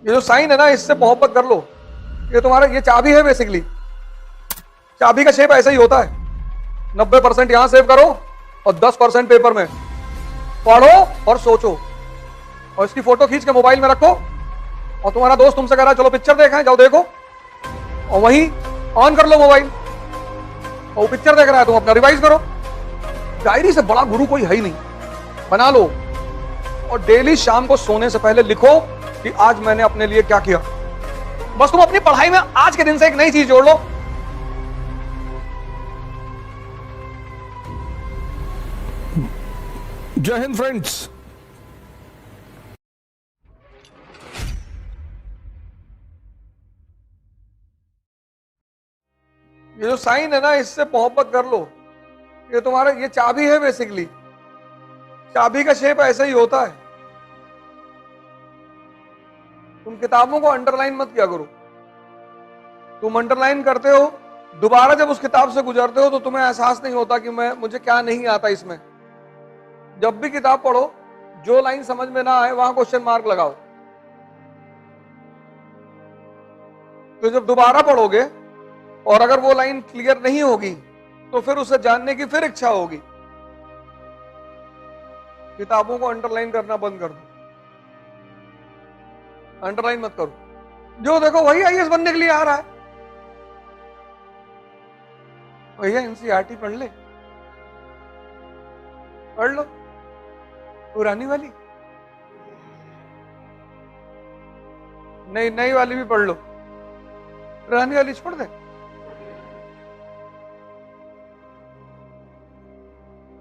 ये जो साइन है ना, इससे मोहब्बत कर लो। ये तुम्हारा, ये चाबी है बेसिकली। चाबी का शेप ऐसा ही होता है। 90% यहां सेव करो और 10% पेपर में पढ़ो और सोचो, और इसकी फोटो खींच के मोबाइल में रखो। और तुम्हारा दोस्त तुमसे कह रहा है चलो पिक्चर देखें, जाओ देखो, और वहीं ऑन कर लो मोबाइल, और वो पिक्चर देख रहा है, तुम अपना रिवाइज करो। डायरी से बड़ा गुरु कोई है ही नहीं। बना लो और डेली शाम को सोने से पहले लिखो कि आज मैंने अपने लिए क्या किया। बस तुम अपनी पढ़ाई में आज के दिन से एक नई चीज जोड़ लो। जय हिंद फ्रेंड्स। ये जो साइन है ना, इससे मोहब्बत कर लो। ये तुम्हारा, ये चाबी है बेसिकली। चाबी का शेप ऐसा ही होता है। तुम किताबों को अंडरलाइन मत किया करो। तुम अंडरलाइन करते हो, दोबारा जब उस किताब से गुजरते हो तो तुम्हें एहसास नहीं होता कि मुझे क्या नहीं आता इसमें। जब भी किताब पढ़ो, जो लाइन समझ में ना आए वहां क्वेश्चन मार्क लगाओ। तो जब दोबारा पढ़ोगे और अगर वो लाइन क्लियर नहीं होगी तो फिर उसे जानने की फिर इच्छा होगी। किताबों को अंडरलाइन करना बंद कर दो। अंडरलाइन मत करो। जो देखो वही आईएएस बनने के लिए आ रहा है। भैया एनसीईआरटी पढ़ ले, पढ़ लो पुरानी वाली, नई वाली भी पढ़ लो, पुरानी वाली छोड़ दे।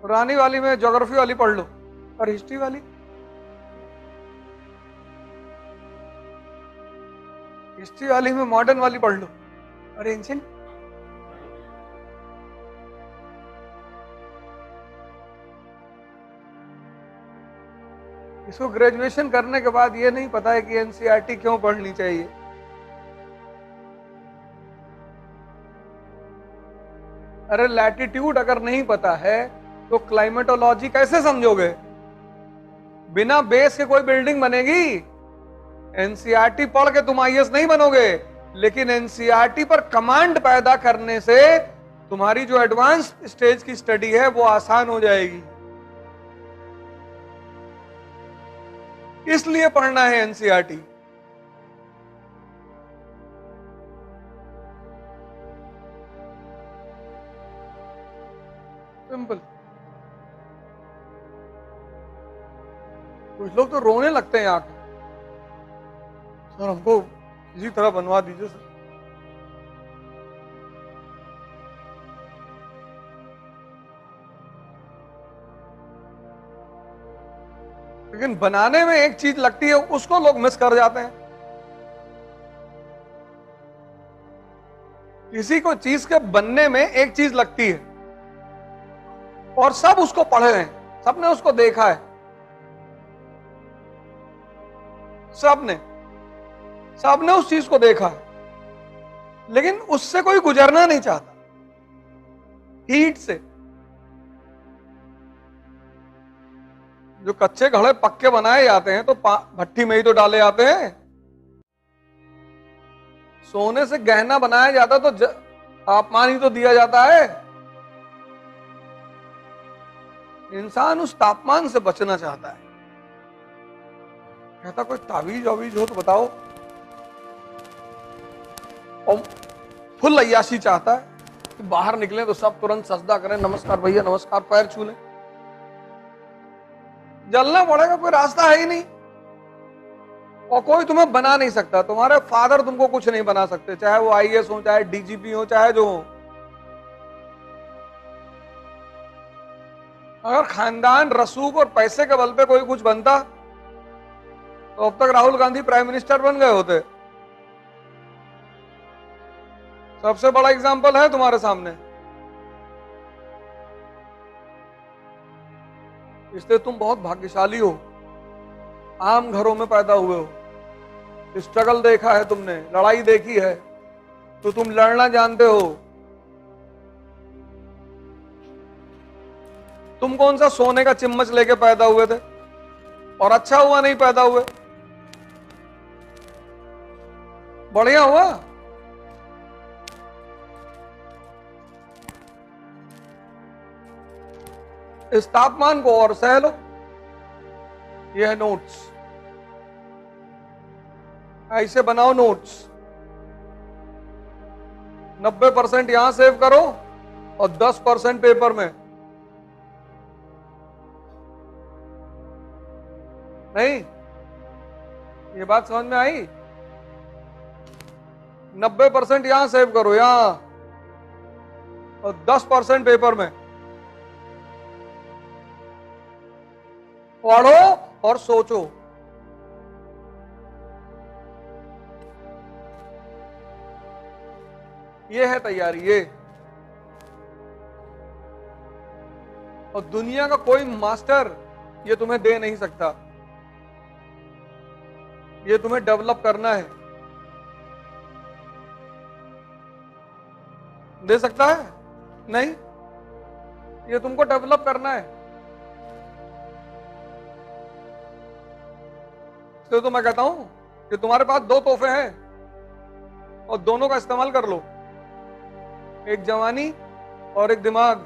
पुरानी वाली में ज्योग्राफी वाली पढ़ लो और हिस्ट्री वाली, हिस्ट्री वाली में मॉडर्न वाली पढ़ लो और एंशिएंट। इसको ग्रेजुएशन करने के बाद ये नहीं पता है कि एनसीईआरटी क्यों पढ़नी चाहिए। अरे लैटिट्यूड अगर नहीं पता है तो क्लाइमेटोलॉजी कैसे समझोगे? बिना बेस के कोई बिल्डिंग बनेगी? एनसीईआरटी पढ़ के तुम आईएएस नहीं बनोगे, लेकिन एनसीईआरटी पर कमांड पैदा करने से तुम्हारी जो एडवांस स्टेज की स्टडी है वो आसान हो जाएगी। इसलिए पढ़ना है एनसीईआरटी। सिंपल। कुछ लोग तो रोने लगते हैं आके, सर हमको इसी तरह बनवा दीजिए सर। लेकिन बनाने में एक चीज लगती है, उसको लोग मिस कर जाते हैं। किसी को चीज के बनने में एक चीज लगती है और सब उसको पढ़े हैं, सबने उसको देखा है, सबने उस चीज को देखा है, लेकिन उससे कोई गुजरना नहीं चाहता। हीट से जो कच्चे घड़े पक्के बनाए जाते हैं तो भट्टी में ही तो डाले जाते हैं। सोने से गहना बनाया जाता तो तापमान ही तो दिया जाता है। इंसान उस तापमान से बचना चाहता है। कहता कोई तावीज वावीज हो तो बताओ, और फुल अय्याशी चाहता है कि बाहर निकले तो सब तुरंत सजदा करें, नमस्कार भैया नमस्कार, पैर छू लें। जलना पड़ेगा, कोई रास्ता है ही नहीं, और कोई तुम्हें बना नहीं सकता। तुम्हारे फादर तुमको कुछ नहीं बना सकते, चाहे वो आईएएस हो, चाहे डीजीपी हो, चाहे जो हो। अगर खानदान रसूख और पैसे के बल पे कोई कुछ बनता तो अब तक राहुल गांधी प्राइम मिनिस्टर बन गए होते। सबसे बड़ा एग्जाम्पल है तुम्हारे सामने। इसलिए तुम बहुत भाग्यशाली हो, आम घरों में पैदा हुए हो, स्ट्रगल देखा है तुमने, लड़ाई देखी है, तो तुम लड़ना जानते हो। तुम कौन सा सोने का चिम्मच लेके पैदा हुए थे और अच्छा हुआ नहीं पैदा हुए। बढ़िया हुआ। इस तापमान को और सह लो। यह है नोट्स। ऐसे बनाओ नोट्स। 90% यहां सेव करो और 10% पेपर में। नहीं, ये बात समझ में आई? 90% यहां सेव करो, यहां, और 10% पेपर में। पढ़ो और सोचो। ये है तैयारी, ये। और दुनिया का कोई मास्टर ये तुम्हें दे नहीं सकता। ये तुम्हें डेवलप करना है। दे सकता है? नहीं, ये तुमको डेवलप करना है। तो मैं कहता हूं कि तुम्हारे पास 2 तोहफे हैं और दोनों का इस्तेमाल कर लो। एक जवानी और एक दिमाग।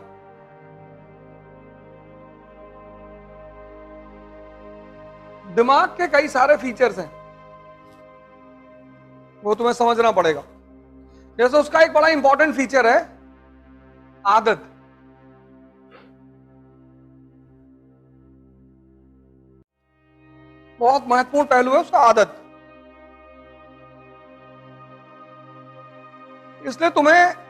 दिमाग के कई सारे फीचर्स हैं, वो तुम्हें समझना पड़ेगा। जैसे उसका एक बड़ा इंपॉर्टेंट फीचर है आदत। बहुत महत्वपूर्ण पहलू है उसका आदत। इसलिए तुम्हें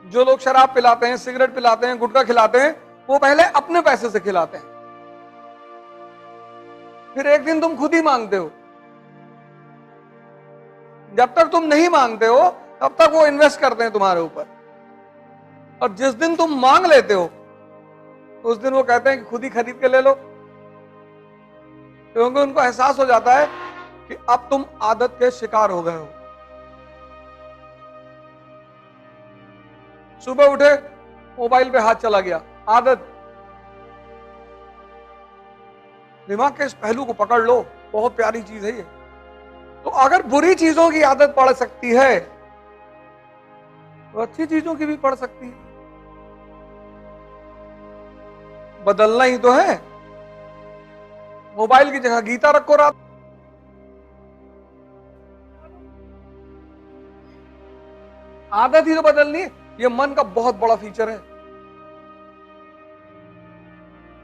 जो लोग शराब पिलाते हैं, सिगरेट पिलाते हैं, गुटखा खिलाते हैं, वो पहले अपने पैसे से खिलाते हैं, फिर एक दिन तुम खुद ही मांगते हो। जब तक तुम नहीं मांगते हो तब तक वो इन्वेस्ट करते हैं तुम्हारे ऊपर, और जिस दिन तुम मांग लेते हो उस दिन वो कहते हैं कि खुद ही खरीद के ले लो, क्योंकि उनको एहसास हो जाता है कि अब तुम आदत के शिकार हो गए हो। सुबह उठे, मोबाइल पे हाथ चला गया, आदत। दिमाग के इस पहलू को पकड़ लो, बहुत प्यारी चीज है ये। तो अगर बुरी चीजों की आदत पड़ सकती है तो अच्छी चीजों की भी पड़ सकती है। बदलना ही तो है। मोबाइल की जगह गीता रखो रात। आदत ही तो बदलनी है। ये मन का बहुत बड़ा फीचर है,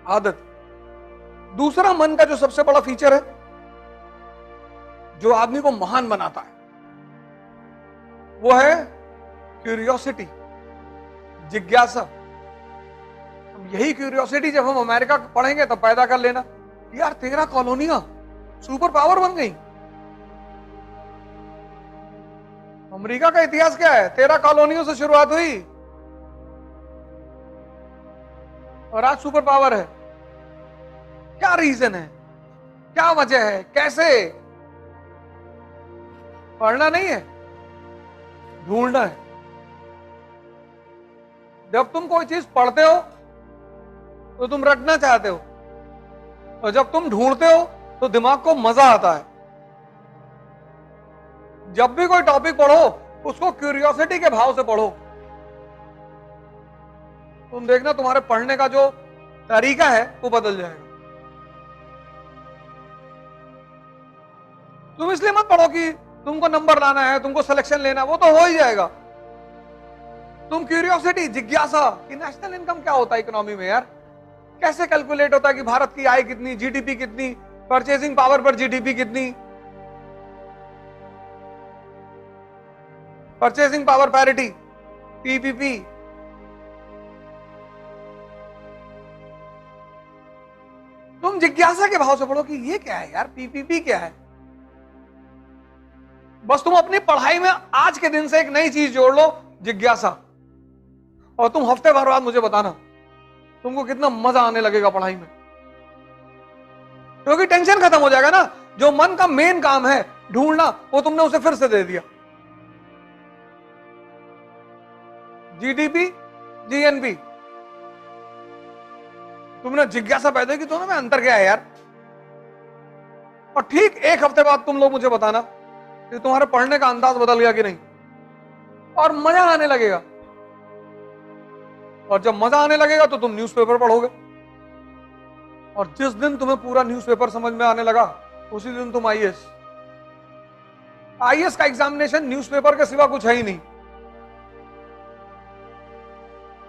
आदत। दूसरा मन का जो सबसे बड़ा फीचर है, जो आदमी को महान बनाता है, वो है क्यूरियोसिटी, जिज्ञासा। यही क्यूरियोसिटी जब हम अमेरिका पढ़ेंगे तब पैदा कर लेना। यार 13 कॉलोनियां सुपर पावर बन गई। अमेरिका का इतिहास क्या है? 13 कॉलोनियों से शुरुआत हुई और आज सुपर पावर है। क्या रीजन है? क्या वजह है? कैसे? पढ़ना नहीं है, ढूंढना है। जब तुम कोई चीज पढ़ते हो तो तुम रटना चाहते हो, और जब तुम ढूंढते हो तो दिमाग को मजा आता है। जब भी कोई टॉपिक पढ़ो उसको क्यूरियोसिटी के भाव से पढ़ो। तुम देखना तुम्हारे पढ़ने का जो तरीका है वो बदल जाएगा। तुम इसलिए मत पढ़ो कि तुमको नंबर लाना है, तुमको सिलेक्शन लेना, वो तो हो ही जाएगा। तुम क्यूरियोसिटी, जिज्ञासा कि नेशनल इनकम क्या होता है इकोनॉमी में, यार कैसे कैलकुलेट होता है कि भारत की आय कितनी, जीडीपी कितनी, परचेसिंग पावर पर जीडीपी कितनी, परचेसिंग पावर पैरिटी, पीपीपी। तुम जिज्ञासा के भाव से पढ़ो कि ये क्या है यार, पीपीपी क्या है। बस तुम अपनी पढ़ाई में आज के दिन से एक नई चीज जोड़ लो, जिज्ञासा, और तुम हफ्ते भर बाद मुझे बताना तुमको कितना मजा आने लगेगा पढ़ाई में। क्योंकि टेंशन खत्म हो जाएगा ना। जो मन का मेन काम है ढूंढना, वो तुमने उसे फिर से दे दिया। जीडीपी, जीएनपी, तुमने जिज्ञासा पैदा की, दोनों में अंतर क्या है यार। और ठीक एक हफ्ते बाद तुम लोग मुझे बताना कि तुम्हारे पढ़ने का अंदाज बदल गया कि नहीं, और मजा आने लगेगा। और जब मजा आने लगेगा तो तुम न्यूज़पेपर पढ़ोगे, और जिस दिन तुम्हें पूरा न्यूज़पेपर समझ में आने लगा उसी दिन तुम आईएएस। आईएएस का एग्जामिनेशन न्यूज़पेपर के सिवा कुछ है ही नहीं।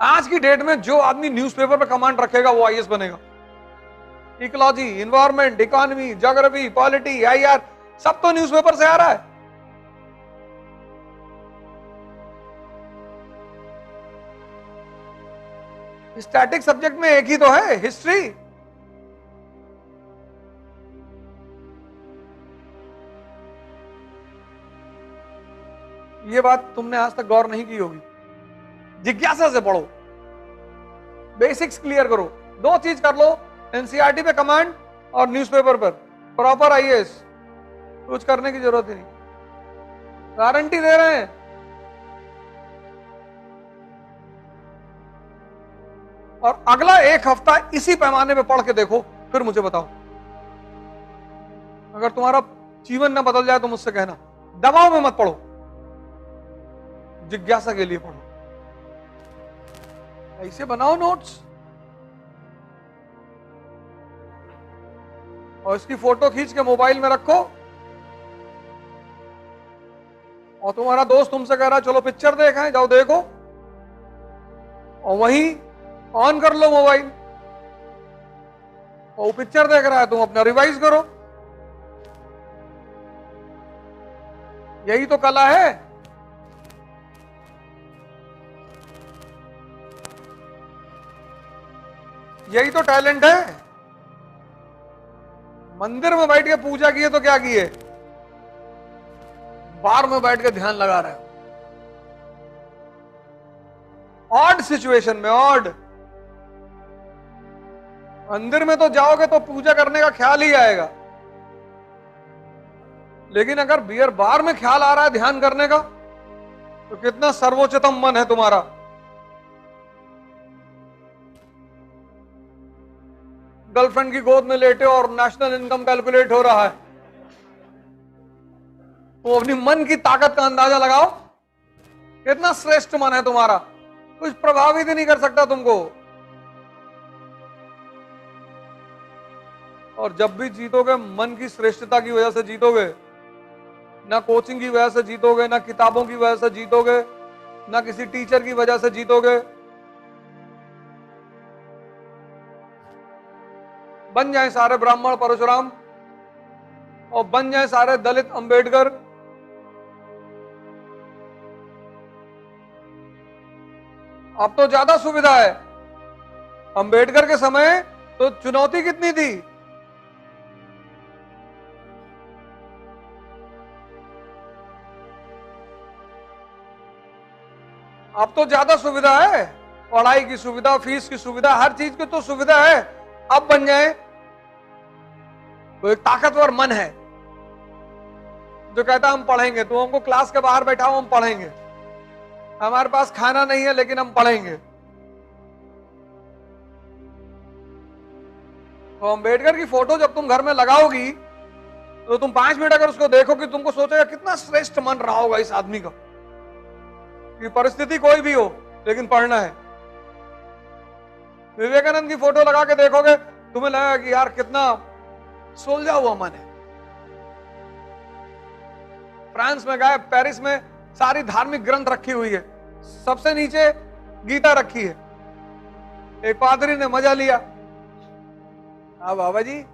आज की डेट में जो आदमी न्यूज़पेपर पे कमांड रखेगा वो आईएएस बनेगा। Ecology, environment, economy, geography, polity, IR, सब तो न्यूज़पेपर से आ रहा है। स्टैटिक सब्जेक्ट में एक ही तो है, हिस्ट्री। ये बात तुमने आज तक गौर नहीं की होगी। जिज्ञासा से पढ़ो, बेसिक्स क्लियर करो, दो चीज कर लो, एनसीईआरटी पे कमांड और न्यूज़पेपर पर प्रॉपर आईएएस। कुछ करने की जरूरत ही नहीं, गारंटी दे रहे हैं। और अगला एक हफ्ता इसी पैमाने पे पढ़ के देखो, फिर मुझे बताओ। अगर तुम्हारा जीवन न बदल जाए तो मुझसे कहना। दबाव में मत पढ़ो, जिज्ञासा के लिए पढ़ो। ऐसे बनाओ नोट्स और इसकी फोटो खींच के मोबाइल में रखो, और तुम्हारा दोस्त तुमसे कह रहा है चलो पिक्चर देखें, जाओ देखो, और वहीं ऑन कर लो मोबाइल, और वो पिक्चर देख रहा है, तुम अपना रिवाइज करो। यही तो कला है। यही तो टैलेंट है। मंदिर में बैठ के पूजा किए तो क्या किए, बार में बैठ के ध्यान लगा रहे हो। ऑड सिचुएशन में, ऑड मंदिर में तो जाओगे तो पूजा करने का ख्याल ही आएगा, लेकिन अगर बियर बार में ख्याल आ रहा है ध्यान करने का, तो कितना सर्वोच्चतम मन है तुम्हारा। गर्लफ्रेंड की गोद में लेटे और नेशनल इनकम कैलकुलेट हो रहा है, तो अपनी मन की ताकत का अंदाजा लगाओ, कितना श्रेष्ठ मन है तुम्हारा। कुछ प्रभावित ही नहीं कर सकता तुमको। और जब भी जीतोगे मन की श्रेष्ठता की वजह से जीतोगे, ना कोचिंग की वजह से जीतोगे, ना किताबों की वजह से जीतोगे, ना किसी टीचर की वजह से जीतोगे। बन जाए सारे ब्राह्मण परशुराम, और बन जाए सारे दलित अंबेडकर। अब तो ज्यादा सुविधा है। अंबेडकर के समय तो चुनौती कितनी थी। अब तो ज्यादा सुविधा है, पढ़ाई की सुविधा, फीस की सुविधा, हर चीज की तो सुविधा है। अब बन जाए तो एक ताकतवर मन है जो कहता हम पढ़ेंगे, तो हमको क्लास के बाहर बैठाओ, हम पढ़ेंगे। हमारे पास खाना नहीं है लेकिन हम पढ़ेंगे। तो अम्बेडकर की फोटो जब तुम घर में लगाओगी तो तुम 5 मिनट अगर उसको देखोगे, तुमको सोचेगा कितना श्रेष्ठ मन रहा होगा इस आदमी का, कि परिस्थिति कोई भी हो लेकिन पढ़ना है। विवेकानंद की फोटो लगा के देखोगे, तुम्हें लगेगा कि यार कितना सुलझा हुआ मन है। फ्रांस में गए, पेरिस में सारी धार्मिक ग्रंथ रखी हुई है, सबसे नीचे गीता रखी है। एक पादरी ने मजा लिया, हाँ बाबा जी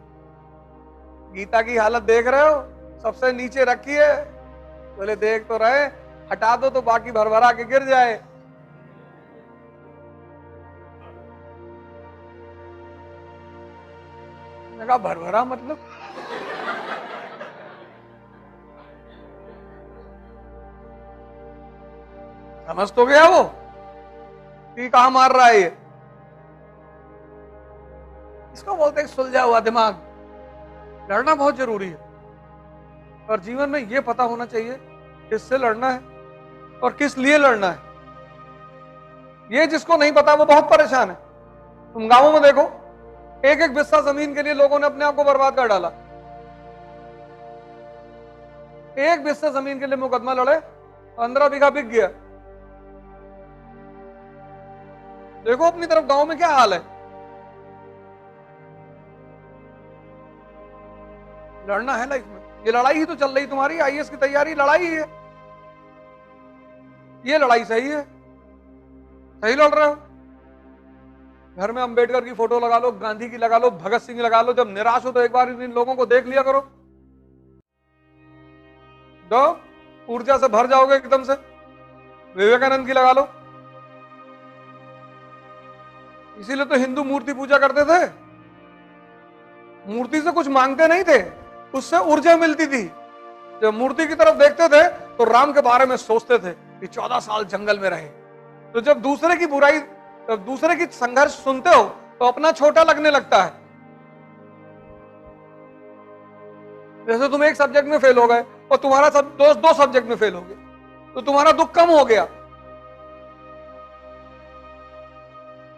गीता की हालत देख रहे हो, सबसे नीचे रखी है। बोले देख तो रहे, हटा दो तो बाकी भरभरा के गिर जाए। कहा भरभरा मतलब समझ तो गया वो कि कहां मार रहा है ये। इसको बोलते हैं सुलझा हुआ दिमाग। लड़ना बहुत जरूरी है, और जीवन में यह पता होना चाहिए किससे लड़ना है और किस लिए लड़ना है। ये जिसको नहीं पता वो बहुत परेशान है। तुम गांवों में देखो, एक एक बिस्सा जमीन के लिए लोगों ने अपने आप को बर्बाद कर डाला। 1 बिस्सा जमीन के लिए मुकदमा लड़े, 15 बीघा बिक गया। देखो अपनी तरफ गांव में क्या हाल है। लड़ना है लाइफ में, ये लड़ाई ही तो चल रही तुम्हारी, आईएएस की तैयारी लड़ाई ही है। ये लड़ाई सही है, सही लड़ रहे हो। घर में अंबेडकर की फोटो लगा लो, गांधी की लगा लो, भगत सिंह की लगा लो। जब निराश हो तो एक बार इन लोगों को देख लिया करो, दो ऊर्जा से भर जाओगे एकदम से। विवेकानंद की लगा लो। इसीलिए तो हिंदू मूर्ति पूजा करते थे, मूर्ति से कुछ मांगते नहीं थे, उससे ऊर्जा मिलती थी। जब मूर्ति की तरफ देखते थे तो राम के बारे में सोचते थे कि 14 साल जंगल में रहे। तो जब दूसरे की बुराई, जब दूसरे की संघर्ष सुनते हो तो अपना छोटा लगने लगता है। जैसे तुम एक सब्जेक्ट में फेल हो गए और तुम्हारा सब दोस्त 2 सब्जेक्ट में फेल हो गए, तो तुम्हारा दुख कम हो गया।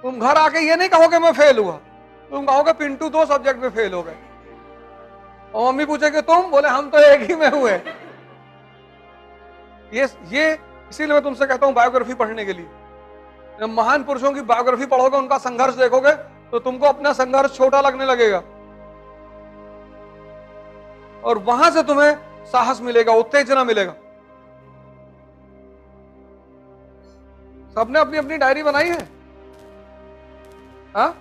तुम घर आके ये नहीं कहोगे मैं फेल हुआ, तुम कहोगे पिंटू 2 सब्जेक्ट में फेल हो गए। और मम्मी पूछेगी तुम, बोले हम तो एक ही में हुए। ये इसीलिए मैं तुमसे कहता हूं बायोग्राफी पढ़ने के लिए। जब महान पुरुषों की बायोग्राफी पढ़ोगे, उनका संघर्ष देखोगे तो तुमको अपना संघर्ष छोटा लगने लगेगा और वहां से तुम्हें साहस मिलेगा, उत्तेजना मिलेगा। सबने अपनी अपनी डायरी बनाई है, हाँ?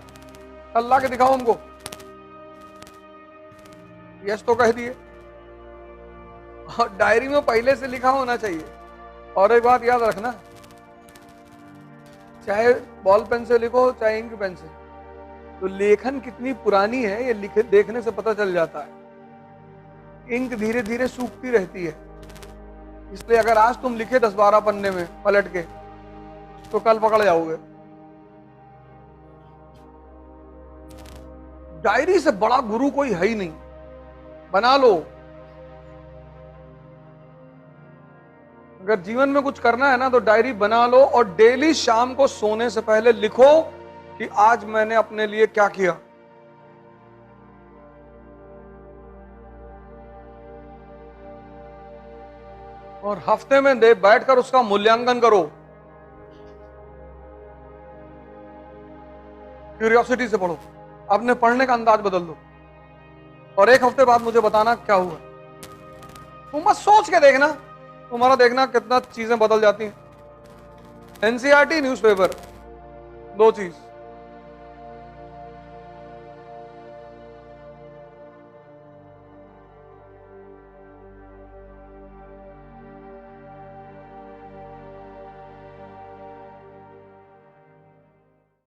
अल्लाह के दिखाओ उनको। यस तो कह दिए, और डायरी में पहले से लिखा होना चाहिए। और एक बात याद रखना, चाहे बॉल पेन से लिखो चाहे इंक पेन से, तो लेखन कितनी पुरानी है ये देखने से पता चल जाता है। इंक धीरे धीरे सूखती रहती है, इसलिए अगर आज तुम लिखे 10-12 पन्ने में पलट के, तो कल पकड़ जाओगे। डायरी से बड़ा गुरु कोई है ही नहीं, बना लो। अगर जीवन में कुछ करना है ना तो डायरी बना लो और डेली शाम को सोने से पहले लिखो कि आज मैंने अपने लिए क्या किया। और हफ्ते में बैठकर उसका मूल्यांकन करो, क्यूरियोसिटी से पढ़ो, अपने पढ़ने का अंदाज बदल दो और 1 हफ्ते बाद मुझे बताना क्या हुआ। तुम बस सोच के देखना, तुम्हारा देखना कितना चीजें बदल जाती हैं। एनसीईआरटी, न्यूज़पेपर, 2 चीज।